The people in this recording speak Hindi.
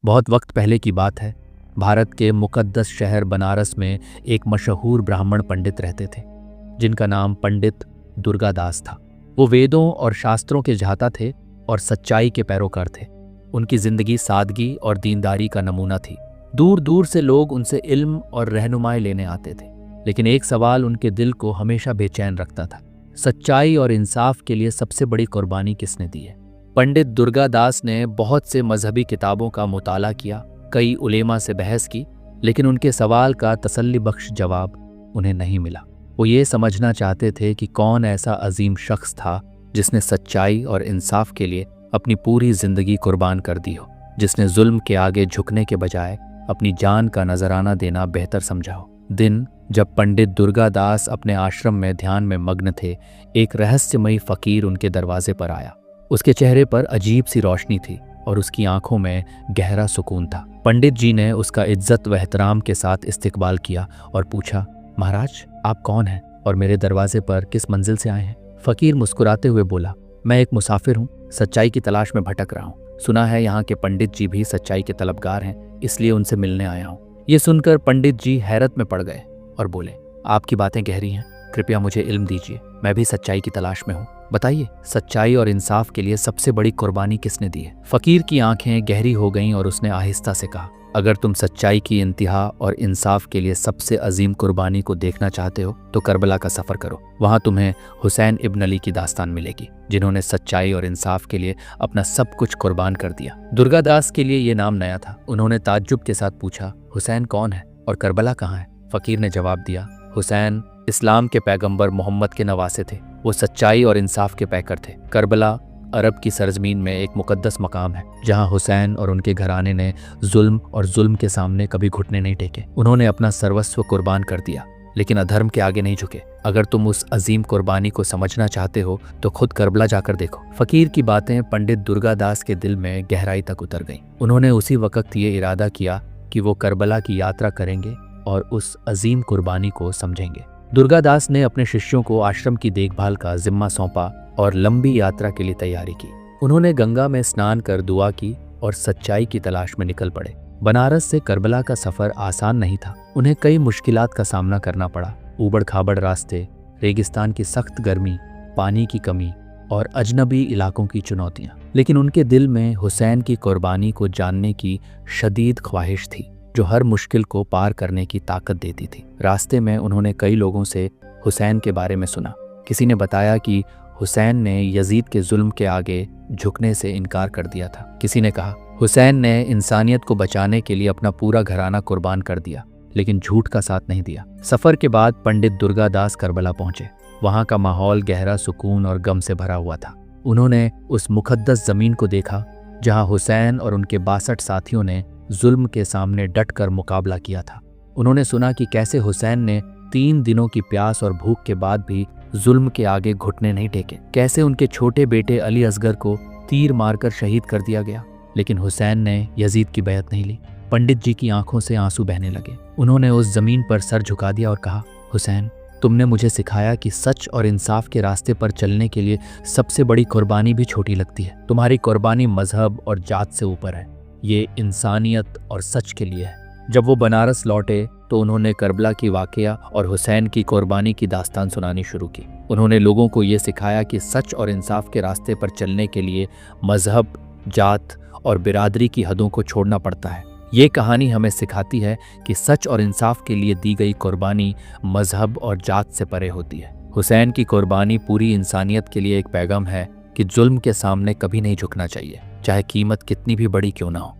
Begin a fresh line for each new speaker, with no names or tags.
बहुत वक्त पहले की बात है। भारत के मुकद्दस शहर बनारस में एक मशहूर ब्राह्मण पंडित रहते थे, जिनका नाम पंडित दुर्गादास था। वो वेदों और शास्त्रों के झाता थे और सच्चाई के पैरोकार थे। उनकी जिंदगी सादगी और दीनदारी का नमूना थी। दूर दूर से लोग उनसे इल्म और रहनुमाई लेने आते थे, लेकिन एक सवाल उनके दिल को हमेशा बेचैन रखता था। सच्चाई और इंसाफ के लिए सबसे बड़ी कुर्बानी किसने दी है? पंडित दुर्गादास ने बहुत से मजहबी किताबों का मुताला किया, कई उलेमा से बहस की, लेकिन उनके सवाल का तसल्ली बख्श जवाब उन्हें नहीं मिला। वो ये समझना चाहते थे कि कौन ऐसा अजीम शख्स था जिसने सच्चाई और इंसाफ के लिए अपनी पूरी जिंदगी कुर्बान कर दी हो, जिसने जुल्म के आगे झुकने के बजाय अपनी जान का नजराना देना बेहतर समझा हो। दिन जब पंडित दुर्गादास अपने आश्रम में ध्यान में मग्न थे, एक रहस्यमयी फकीर उनके दरवाजे पर आया। उसके चेहरे पर अजीब सी रोशनी थी और उसकी आंखों में गहरा सुकून था। पंडित जी ने उसका इज्जत व एहतराम के साथ इस्तकबाल किया और पूछा, महाराज आप कौन हैं और मेरे दरवाजे पर किस मंजिल से आए हैं? फकीर मुस्कुराते हुए बोला, मैं एक मुसाफिर हूँ, सच्चाई की तलाश में भटक रहा हूँ। सुना है यहाँ के पंडित जी भी सच्चाई के तलबगार हैं, इसलिए उनसे मिलने आया हूँ। ये सुनकर पंडित जी हैरत में पड़ गए और बोले, आपकी बातें गहरी हैं, कृपया मुझे इल्म दीजिए, मैं भी सच्चाई की तलाश में हूँ। बताइए, सच्चाई और इंसाफ के लिए सबसे बड़ी कुर्बानी किसने दी है? फकीर की आंखें गहरी हो गईं और उसने आहिस्ता से कहा, अगर तुम सच्चाई की इंतहा और इंसाफ के लिए सबसे अजीम कुर्बानी को देखना चाहते हो तो करबला का सफर करो। वहां तुम्हें हुसैन इब्न अली की दास्तान मिलेगी, जिन्होंने सच्चाई और इंसाफ के लिए अपना सब कुछ कुर्बान कर दिया। दुर्गादास के लिए ये नाम नया था। उन्होंने ताज्जुब के साथ पूछा, हुसैन कौन है और करबला कहाँ है? फकीर ने जवाब दिया, हुसैन इस्लाम के पैगंबर मोहम्मद के नवासे थे। वो सच्चाई और इंसाफ के पैकर थे। करबला अरब की सरजमीन में एक मुकद्दस मकाम है, जहां हुसैन और उनके घराने ने जुल्म के सामने कभी घुटने नहीं टेके। उन्होंने अपना सर्वस्व कुर्बान कर दिया, लेकिन अधर्म के आगे नहीं झुके। अगर तुम उस अजीम कुर्बानी को समझना चाहते हो तो खुद करबला जाकर देखो। फकीर की बातें पंडित दुर्गादास के दिल में गहराई तक उतर गईं। उन्होंने उसी वक्त ये इरादा किया कि वो करबला की यात्रा करेंगे और उस अजीम कुर्बानी को समझेंगे। दुर्गादास ने अपने शिष्यों को आश्रम की देखभाल का जिम्मा सौंपा और लंबी यात्रा के लिए तैयारी की। उन्होंने गंगा में स्नान कर दुआ की और सच्चाई की तलाश में निकल पड़े। बनारस से करबला का सफर आसान नहीं था। उन्हें कई मुश्किलात का सामना करना पड़ा। ऊबड़ खाबड़ रास्ते, रेगिस्तान की सख्त गर्मी, पानी की कमी और अजनबी इलाकों की चुनौतियां। लेकिन उनके दिल में हुसैन की कुर्बानी को जानने की शदीद ख्वाहिश थी, जो हर मुश्किल को पार करने की ताकत देती थी। रास्ते में उन्होंने कई लोगों से हुसैन के बारे में सुना। किसी ने बताया कि हुसैन ने यजीद के जुल्म के आगे झुकने से इनकार कर दिया था। किसी ने कहा, हुसैन ने इंसानियत को बचाने के लिए अपना पूरा घराना कुर्बान कर दिया, लेकिन झूठ का साथ नहीं दिया। सफर के बाद पंडित दुर्गादास करबला पहुंचे। वहां का माहौल गहरा सुकून और गम से भरा हुआ था। उन्होंने उस मुकद्दस जमीन को देखा जहां हुसैन और उनके 62 साथियों ने जुल्म के सामने डटकर मुकाबला किया था। उन्होंने सुना कि कैसे हुसैन ने 3 दिनों की प्यास और भूख के बाद भी जुल्म के आगे घुटने नहीं टेके। कैसे उनके छोटे बेटे अली असगर को तीर मारकर शहीद कर दिया गया, लेकिन हुसैन ने यजीद की बैत नहीं ली। पंडित जी की आंखों से आंसू बहने लगे। उन्होंने उस जमीन पर सर झुका दिया और कहा, हुसैन, तुमने मुझे सिखाया कि सच और इंसाफ के रास्ते पर चलने के लिए सबसे बड़ी कुर्बानी भी छोटी लगती है। तुम्हारी कुर्बानी मजहब और जात से ऊपर है, ये इंसानियत और सच के लिए है। जब वो बनारस लौटे तो उन्होंने करबला की वाकया और हुसैन की कुर्बानी की दास्तान सुनानी शुरू की। उन्होंने लोगों को ये सिखाया कि सच और इंसाफ के रास्ते पर चलने के लिए मजहब, जात और बिरादरी की हदों को छोड़ना पड़ता है। ये कहानी हमें सिखाती है कि सच और इंसाफ के लिए दी गई कुर्बानी मजहब और जात से परे होती है। हुसैन की कुर्बानी पूरी इंसानियत के लिए एक पैगाम है कि जुल्म के सामने कभी नहीं झुकना चाहिए, चाहे कीमत कितनी भी बड़ी क्यों ना हो।